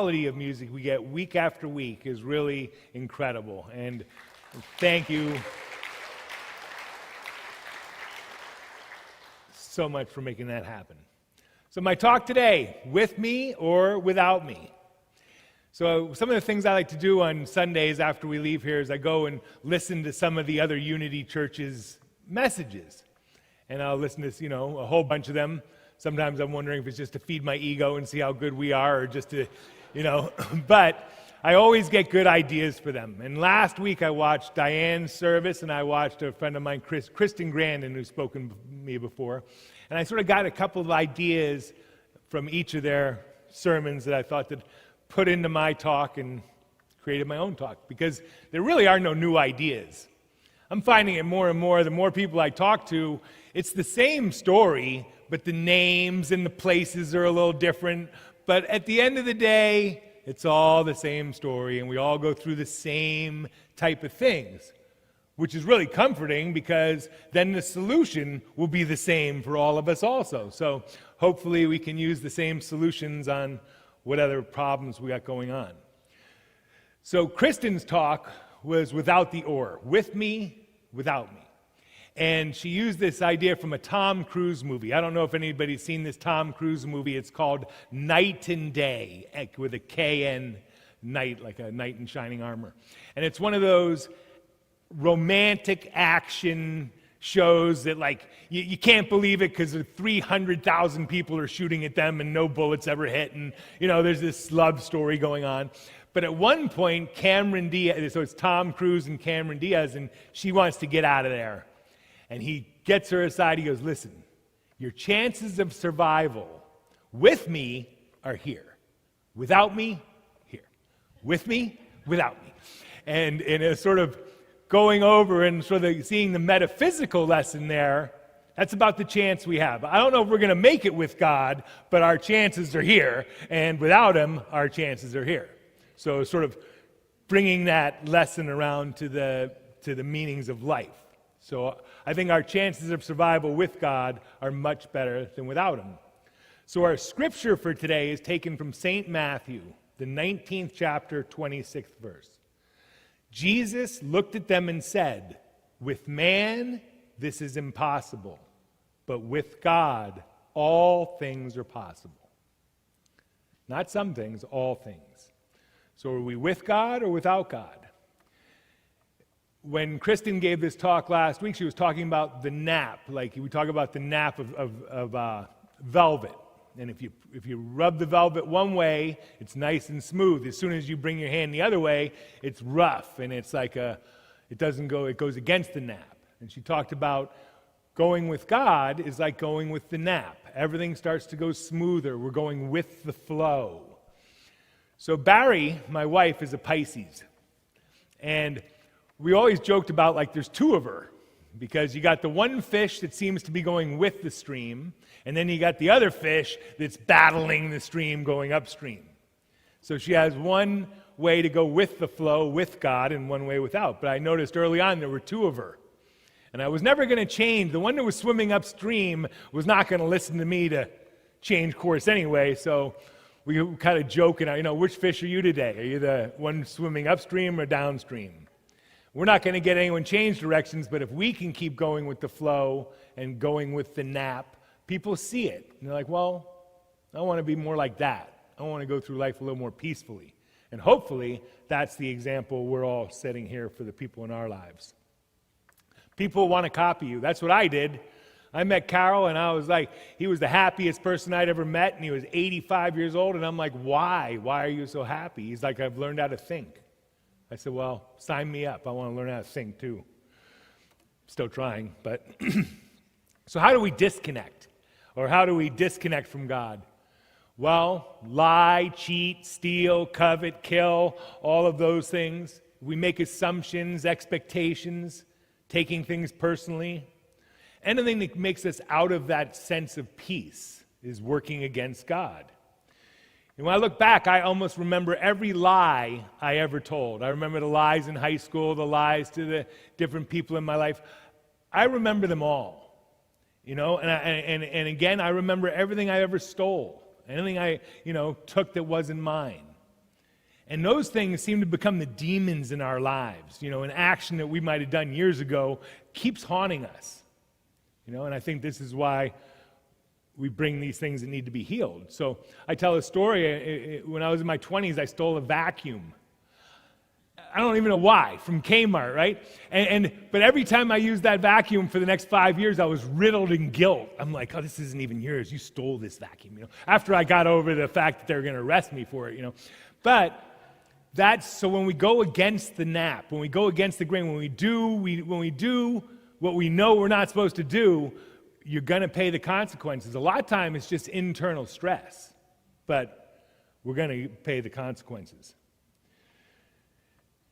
quality of music we get week after week is really incredible. And thank you so much for making that happen. So my talk today, with me or without me. So some of the things I like to do on Sundays after we leave here is I go and listen to some of the other Unity churches' messages. And I'll listen to, a whole bunch of them. Sometimes I'm wondering if it's just to feed my ego and see how good we are, or just to, but I always get good ideas for them. And last week I watched Diane's service, and I watched a friend of mine, Kristen Grandin, who's spoken to me before. And I sort of got a couple of ideas from each of their sermons that I thought that put into my talk and created my own talk, because there really are no new ideas. I'm finding it more and more, the more people I talk to, it's the same story, but the names and the places are a little different. But at the end of the day, it's all the same story, and we all go through the same type of things, which is really comforting, because then the solution will be the same for all of us also. So hopefully we can use the same solutions on what other problems we got going on. So Kristen's talk was without the or, with me, without me. And she used this idea from a Tom Cruise movie. I don't know if anybody's seen this Tom Cruise movie. It's called Knight and Day, with a K-N, knight, like a knight in shining armor. And it's one of those romantic action shows that, like, you can't believe it because 300,000 people are shooting at them and no bullets ever hit, and there's this love story going on. But at one point, Cameron Diaz, so it's Tom Cruise and Cameron Diaz, and she wants to get out of there. And he gets her aside. He goes, listen, your chances of survival with me are here. Without me, here. With me, without me. And it's sort of going over and sort of seeing the metaphysical lesson there. That's about the chance we have. I don't know if we're going to make it with God, but our chances are here. And without Him, our chances are here. So sort of bringing that lesson around to the meanings of life. So I think our chances of survival with God are much better than without Him. So our scripture for today is taken from St. Matthew, the 19th chapter, 26th verse. Jesus looked at them and said, with man, this is impossible, but with God, all things are possible. Not some things, all things. So are we with God or without God? When Kristen gave this talk last week, she was talking about the nap. Like, we talk about the nap of velvet. And if you rub the velvet one way, it's nice and smooth. As soon as you bring your hand the other way, it's rough, and it's like it goes against the nap. And she talked about going with God is like going with the nap. Everything starts to go smoother. We're going with the flow. So Barry, my wife, is a Pisces. And we always joked about, like, there's two of her, because you got the one fish that seems to be going with the stream, and then you got the other fish that's battling the stream going upstream. So she has one way to go with the flow, with God, and one way without. But I noticed early on there were two of her. And I was never going to change. The one that was swimming upstream was not going to listen to me to change course anyway, so we kind of joking, which fish are you today? Are you the one swimming upstream or downstream? We're not going to get anyone change directions, but if we can keep going with the flow and going with the nap, people see it. And they're like, well, I want to be more like that. I want to go through life a little more peacefully. And hopefully, that's the example we're all setting here for the people in our lives. People want to copy you. That's what I did. I met Carol, and I was like, he was the happiest person I'd ever met, and he was 85 years old, and I'm like, why? Why are you so happy? He's like, I've learned how to think. I said, well, sign me up. I want to learn how to think too. Still trying, but so how do we disconnect? Or how do we disconnect from God? Well, lie, cheat, steal, covet, kill, all of those things. We make assumptions, expectations, taking things personally. Anything that makes us out of that sense of peace is working against God. And when I look back, I almost remember every lie I ever told. I remember the lies in high school, the lies to the different people in my life. I remember them all, and again, I remember everything I ever stole, anything I, took that wasn't mine. And those things seem to become the demons in our lives. An action that we might have done years ago keeps haunting us. And I think this is why we bring these things that need to be healed. So I tell a story. When I was in my 20s, I stole a vacuum. I don't even know why, from Kmart, right? But every time I used that vacuum for the next 5 years, I was riddled in guilt. I'm like, oh, this isn't even yours. You stole this vacuum, After I got over the fact that they were going to arrest me for it, But so when we go against the nap, when we go against the grain, when we do what we know we're not supposed to do, you're going to pay the consequences. A lot of time it's just internal stress, but we're going to pay the consequences.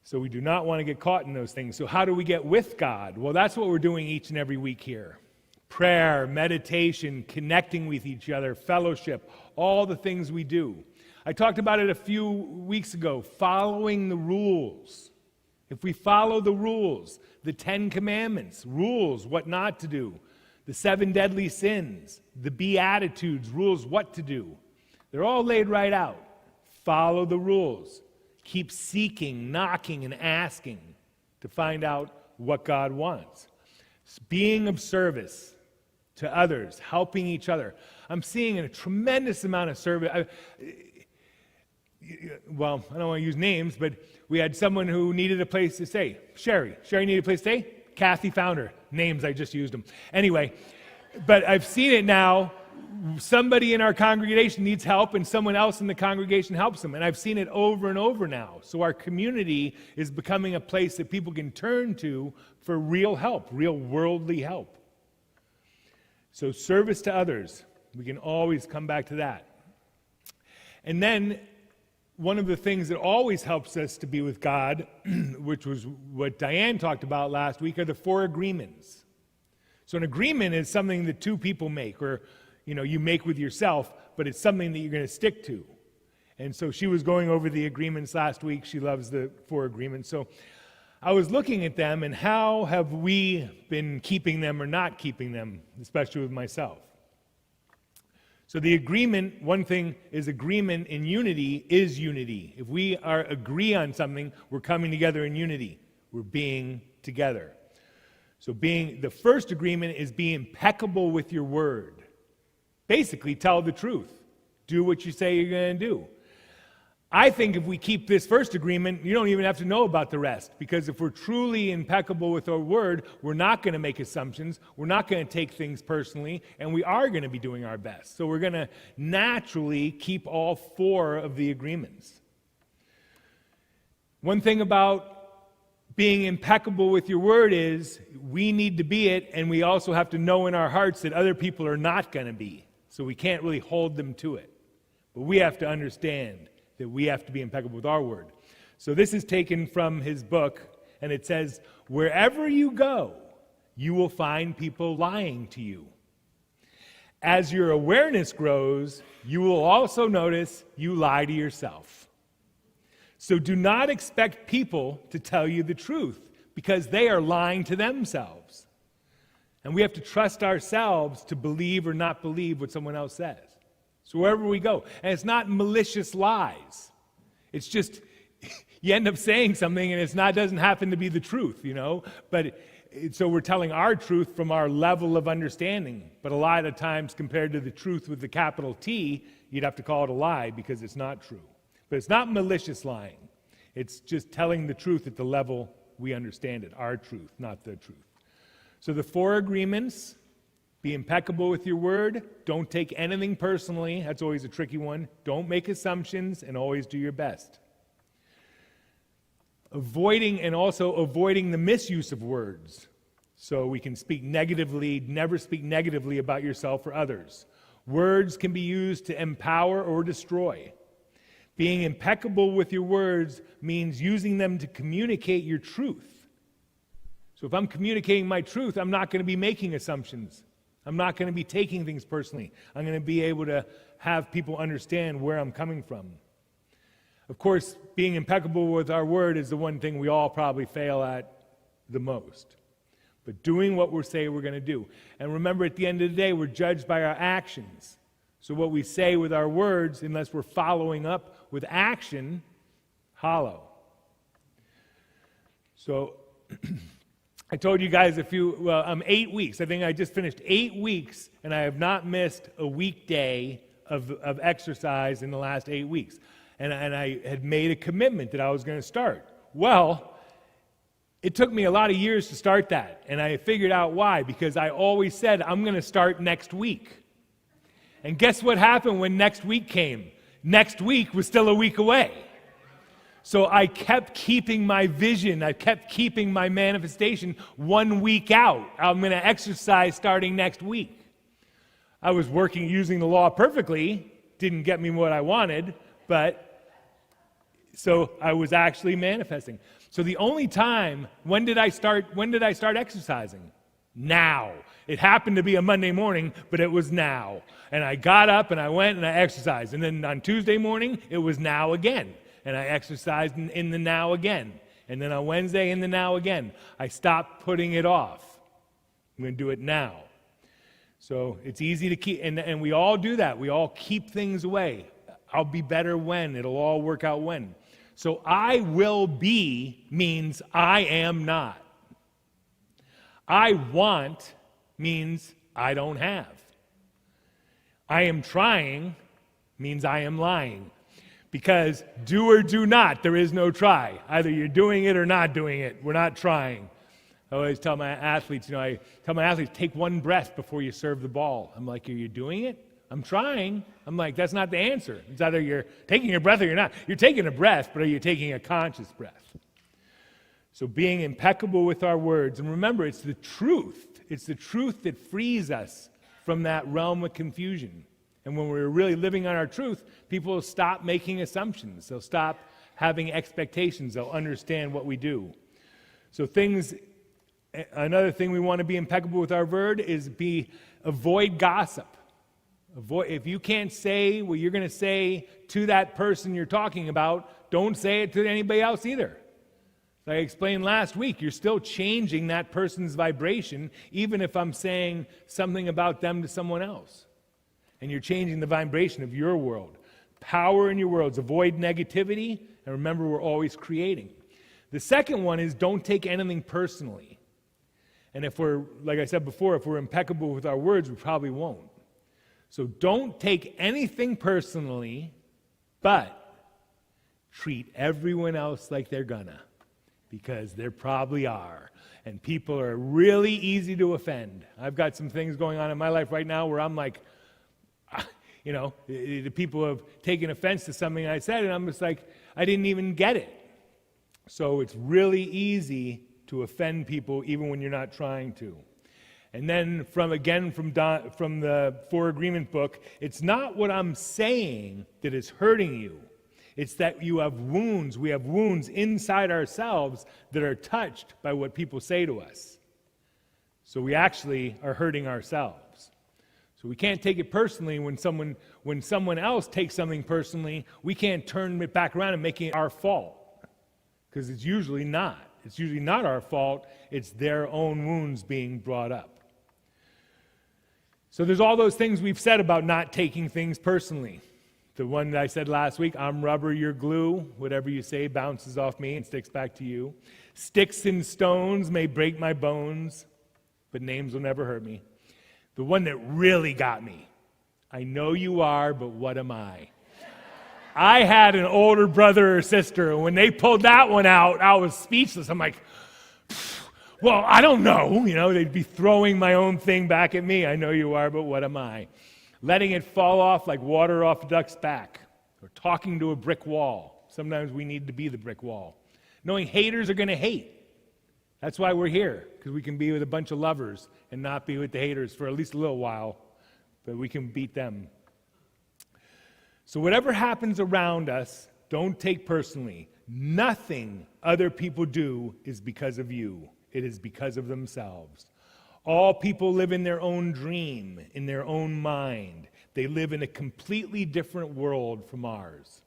So we do not want to get caught in those things. So how do we get with God? Well, that's what we're doing each and every week here. Prayer, meditation, connecting with each other, fellowship, all the things we do. I talked about it a few weeks ago, following the rules. If we follow the rules, the 10 Commandments, rules, what not to do, the 7 deadly sins, the Beatitudes, rules what to do, they're all laid right out. Follow the rules. Keep seeking, knocking, and asking to find out what God wants. Being of service to others, helping each other. I'm seeing a tremendous amount of service. Well, I don't want to use names, but we had someone who needed a place to stay. Sherry needed a place to stay. Kathy found her. Names, I just used them. Anyway, but I've seen it now. Somebody in our congregation needs help and someone else in the congregation helps them. And I've seen it over and over now. So our community is becoming a place that people can turn to for real help, real worldly help. So service to others, we can always come back to that. And then one of the things that always helps us to be with God, which was what Diane talked about last week, are the 4 agreements. So an agreement is something that 2 people make, or you make with yourself, but it's something that you're going to stick to. And so she was going over the agreements last week. She loves the 4 agreements. So I was looking at them, and how have we been keeping them or not keeping them, especially with myself? So the agreement, one thing is agreement in unity is unity. If we agree on something, we're coming together in unity. We're being together. So the first agreement is be impeccable with your word. Basically, tell the truth. Do what you say you're going to do. I think if we keep this first agreement, you don't even have to know about the rest. Because if we're truly impeccable with our word, we're not going to make assumptions. We're not going to take things personally. And we are going to be doing our best. So we're going to naturally keep all 4 of the agreements. One thing about being impeccable with your word is we need to be it, and we also have to know in our hearts that other people are not going to be. So we can't really hold them to it. But we have to understand that we have to be impeccable with our word. So this is taken from his book, and it says, wherever you go, you will find people lying to you. As your awareness grows, you will also notice you lie to yourself. So do not expect people to tell you the truth, because they are lying to themselves. And we have to trust ourselves to believe or not believe what someone else says. So wherever we go. And it's not malicious lies. It's just, you end up saying something and doesn't happen to be the truth, But so we're telling our truth from our level of understanding. But a lot of times, compared to the truth with the capital T, you'd have to call it a lie because it's not true. But it's not malicious lying. It's just telling the truth at the level we understand it, our truth, not the truth. So the 4 agreements: be impeccable with your word. Don't take anything personally. That's always a tricky one. Don't make assumptions, and always do your best. Avoiding the misuse of words. So we can speak negatively, never speak negatively about yourself or others. Words can be used to empower or destroy. Being impeccable with your words means using them to communicate your truth. So if I'm communicating my truth, I'm not going to be making assumptions. I'm not going to be taking things personally. I'm going to be able to have people understand where I'm coming from. Of course, being impeccable with our word is the one thing we all probably fail at the most. But doing what we say we're going to do. And remember, at the end of the day, we're judged by our actions. So what we say with our words, unless we're following up with action, hollow. So I told you guys I'm 8 weeks. I think I just finished 8 weeks, and I have not missed a weekday of exercise in the last 8 weeks. And I had made a commitment that I was going to start. Well, it took me a lot of years to start that, and I figured out why, because I always said, I'm going to start next week. And guess what happened when next week came? Next week was still a week away. So I kept keeping my vision, I kept keeping my manifestation 1 week out. I'm going to exercise starting next week. I was using the law perfectly, didn't get me what I wanted, but so I was actually manifesting. So the only time, when did I start exercising? Now. It happened to be a Monday morning, but it was now. And I got up and I went and I exercised. And then on Tuesday morning, it was now again. And I exercised in the now again. And then on Wednesday, in the now again. I stopped putting it off. I'm going to do it now. So it's easy to keep, and we all do that. We all keep things away. I'll be better when. It'll all work out when. So I will be means I am not. I want means I don't have. I am trying means I am lying. Because do or do not, there is no try. Either you're doing it or not doing it. We're not trying. I always tell my athletes, take one breath before you serve the ball. I'm like, are you doing it? I'm trying. I'm like, that's not the answer. It's either you're taking a breath or you're not. You're taking a breath, but are you taking a conscious breath? So being impeccable with our words. And remember, it's the truth. It's the truth that frees us from that realm of confusion. And when we're really living on our truth, people will stop making assumptions. They'll stop having expectations. They'll understand what we do. So another thing we want to be impeccable with our word is avoid gossip. If you can't say what you're going to say to that person you're talking about, don't say it to anybody else either. Like I explained last week, you're still changing that person's vibration, even if I'm saying something about them to someone else. And you're changing the vibration of your world. Power in your worlds. Avoid negativity, and remember, we're always creating. The second one is don't take anything personally. And if we're, like I said before, if we're impeccable with our words, we probably won't. So don't take anything personally, but treat everyone else like they're gonna, because they probably are. And people are really easy to offend. I've got some things going on in my life right now where I'm like, the people have taken offense to something I said, and I'm just like, I didn't even get it. So it's really easy to offend people even when you're not trying to. And then from the Four Agreement book, it's not what I'm saying that is hurting you. It's that you have wounds. We have wounds inside ourselves that are touched by what people say to us. So we actually are hurting ourselves. So we can't take it personally when someone else takes something personally. We can't turn it back around and make it our fault, because it's usually not. It's usually not our fault. It's their own wounds being brought up. So there's all those things we've said about not taking things personally. The one that I said last week, I'm rubber, you're glue. Whatever you say bounces off me and sticks back to you. Sticks and stones may break my bones, but names will never hurt me. The one that really got me, I know you are, but what am I? I had an older brother or sister, and when they pulled that one out, I was speechless. I'm like, well, I don't know. They'd be throwing my own thing back at me. I know you are, but what am I? Letting it fall off like water off a duck's back, or talking to a brick wall. Sometimes we need to be the brick wall. Knowing haters are going to hate. That's why we're here, because we can be with a bunch of lovers and not be with the haters for at least a little while, but we can beat them. So whatever happens around us, don't take personally. Nothing other people do is because of you. It is because of themselves. All people live in their own dream, in their own mind. They live in a completely different world from ours.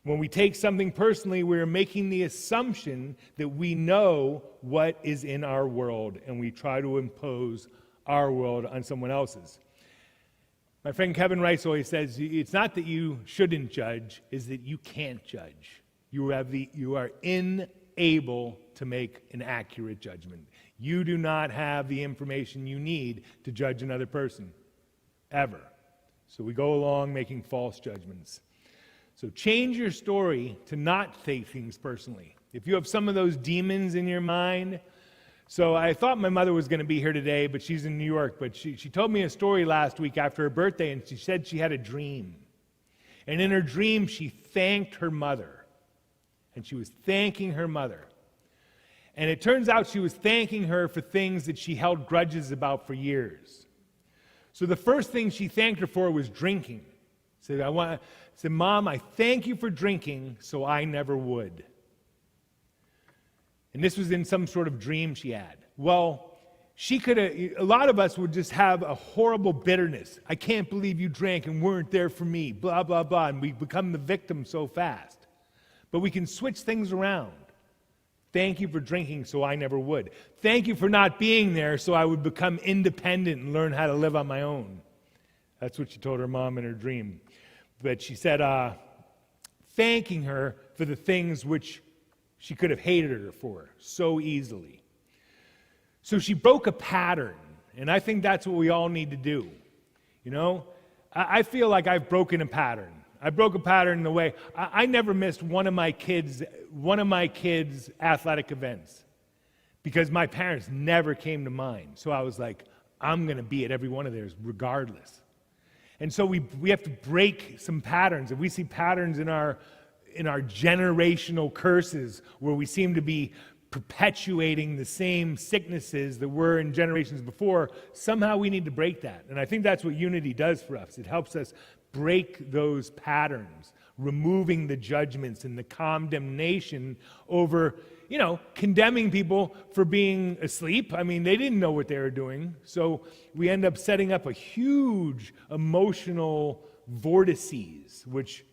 When we take something personally, we're making the assumption that we know what is in our world, and we try to impose our world on someone else's. My friend Kevin Rice always says, it's not that you shouldn't judge, it's that you can't judge. You are unable to make an accurate judgment. You do not have the information you need to judge another person, ever. So we go along making false judgments. So change your story to not take things personally. If you have some of those demons in your mind, so I thought my mother was going to be here today, but she's in New York. But she told me a story last week after her birthday, and she said she had a dream. And in her dream, she thanked her mother. And she was thanking her mother. And it turns out she was thanking her for things that she held grudges about for years. So the first thing she thanked her for was drinking. Said, Mom, I thank you for drinking so I never would. And this was in some sort of dream she had. Well, a lot of us would just have a horrible bitterness. I can't believe you drank and weren't there for me, blah, blah, blah. And we become the victim so fast. But we can switch things around. Thank you for drinking so I never would. Thank you for not being there so I would become independent and learn how to live on my own. That's what she told her mom in her dream. But she said, thanking her for the things which she could have hated her for so easily. So she broke a pattern, and I think that's what we all need to do. You know, I feel like I've broken a pattern. I broke a pattern in the way I never missed one of my kids' athletic events because my parents never came to mind. So I was like, I'm going to be at every one of theirs regardless. And so we have to break some patterns. If we see patterns in our generational curses where we seem to be perpetuating the same sicknesses that were in generations before, somehow we need to break that. And I think that's what unity does for us. It helps us break those patterns, removing the judgments and the condemnation over, condemning people for being asleep. I mean, they didn't know what they were doing. So we end up setting up a huge emotional vortices, which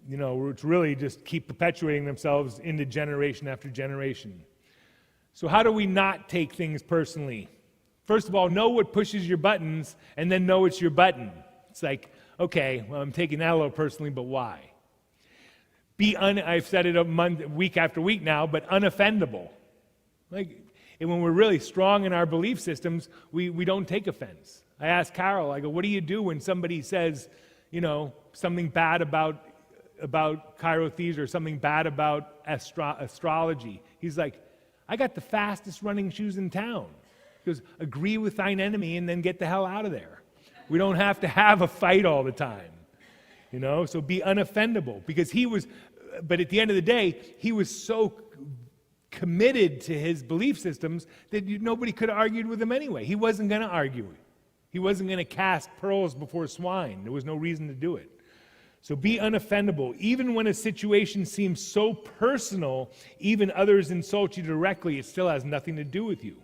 really just keep perpetuating themselves into generation after generation. So how do we not take things personally? First of all, know what pushes your buttons, and then know it's your button. It's like, okay, well, I'm taking that a little personally, but why? I've said it week after week now, but unoffendable. And when we're really strong in our belief systems, we don't take offense. I asked Carol, I go, what do you do when somebody says, something bad about chirothesia or something bad about astrology? He's like, I got the fastest running shoes in town. He goes, agree with thine enemy and then get the hell out of there. We don't have to have a fight all the time, so be unoffendable, because but at the end of the day, he was so committed to his belief systems that nobody could have argued with him anyway. He wasn't going to argue. He wasn't going to cast pearls before swine. There was no reason to do it. So be unoffendable. Even when a situation seems so personal, even others insult you directly, it still has nothing to do with you.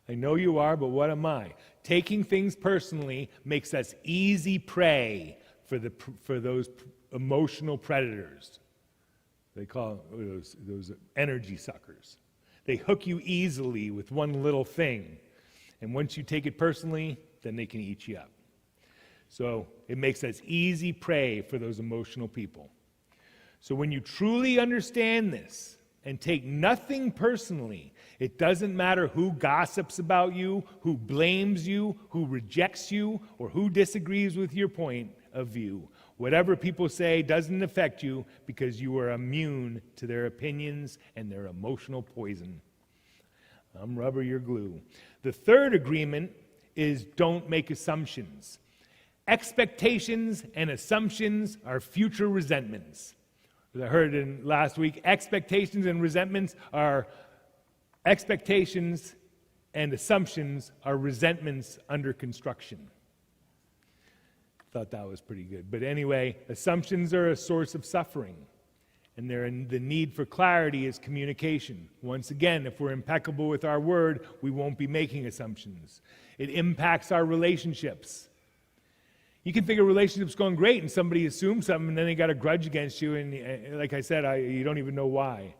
I know you are, but what am I? Taking things personally makes us easy prey for those emotional predators. They call those energy suckers. They hook you easily with one little thing. And once you take it personally, then they can eat you up. So it makes us easy prey for those emotional people. So when you truly understand this and take nothing personally, it doesn't matter who gossips about you, who blames you, who rejects you, or who disagrees with your point of view. Whatever people say doesn't affect you because you are immune to their opinions and their emotional poison. I'm rubber, you're glue. The third agreement is don't make assumptions. Expectations and assumptions are future resentments. As I heard in last week, expectations and resentments are expectations and assumptions are resentments under construction. Thought that was pretty good. But anyway, assumptions are a source of suffering. And the need for clarity is communication. Once again, if we're impeccable with our word, we won't be making assumptions. It impacts our relationships. You can think a relationship's going great and somebody assumes something and then they got a grudge against you, and like I said, you don't even know why.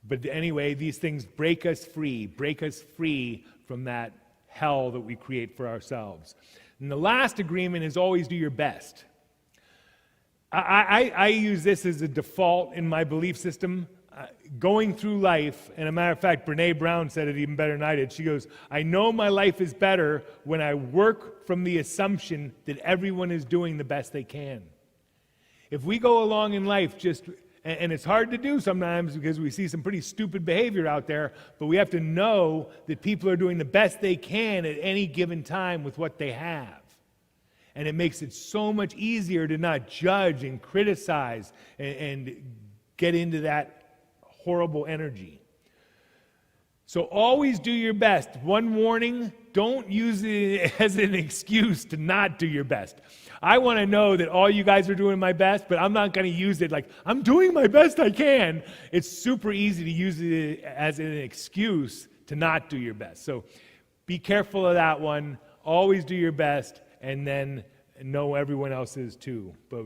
But anyway, these things break us free from that hell that we create for ourselves. And the last agreement is always do your best. I use this as a default in my belief system. Going through life, and a matter of fact, Brene Brown said it even better than I did. She goes, I know my life is better when I work from the assumption that everyone is doing the best they can. If we go along in life and it's hard to do sometimes because we see some pretty stupid behavior out there, but we have to know that people are doing the best they can at any given time with what they have. And it makes it so much easier to not judge and criticize and get into that horrible energy. So always do your best. One warning, don't use it as an excuse to not do your best. I want to know that all you guys are doing my best, but I'm not going to use it like, I'm doing my best I can. It's super easy to use it as an excuse to not do your best. So be careful of that one. Always do your best, and then know everyone else is too, but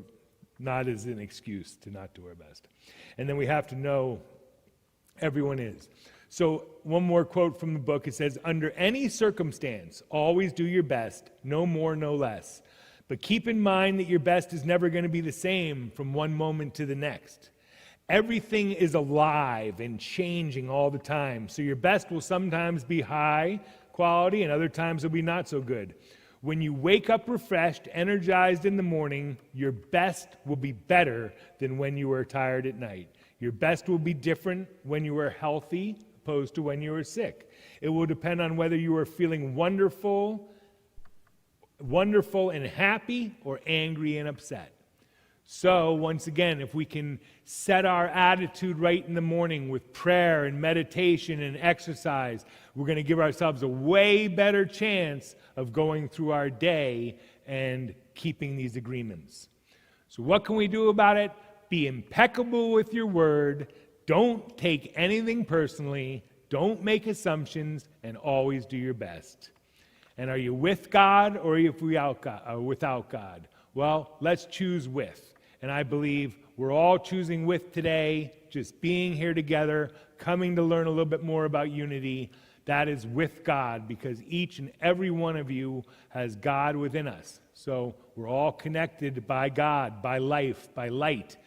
not as an excuse to not do our best. And then we have to know everyone is. So one more quote from the book. It says, under any circumstance, always do your best, no more, no less. But keep in mind that your best is never going to be the same from one moment to the next. Everything is alive and changing all the time. So your best will sometimes be high quality and other times it'll be not so good. When you wake up refreshed, energized in the morning, your best will be better than when you were tired at night. Your best will be different when you are healthy opposed to when you are sick. It will depend on whether you are feeling wonderful and happy, or angry and upset. So, once again, if we can set our attitude right in the morning with prayer and meditation and exercise, we're going to give ourselves a way better chance of going through our day and keeping these agreements. So what can we do about it? Be impeccable with your word. Don't take anything personally. Don't make assumptions, and always do your best. And are you with God, or are you without God? Well, let's choose with. And I believe we're all choosing with today, just being here together, coming to learn a little bit more about unity. That is with God, because each and every one of you has God within us. So we're all connected by God, by life, by light.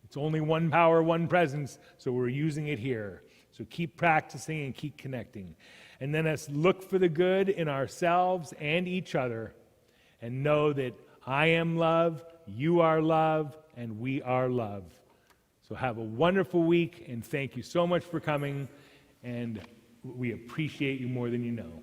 It's only one power, one presence, so we're using it here. So keep practicing and keep connecting. And then let's look for the good in ourselves and each other, and know that I am love, you are love, and we are love. So have a wonderful week, and thank you so much for coming, and we appreciate you more than you know.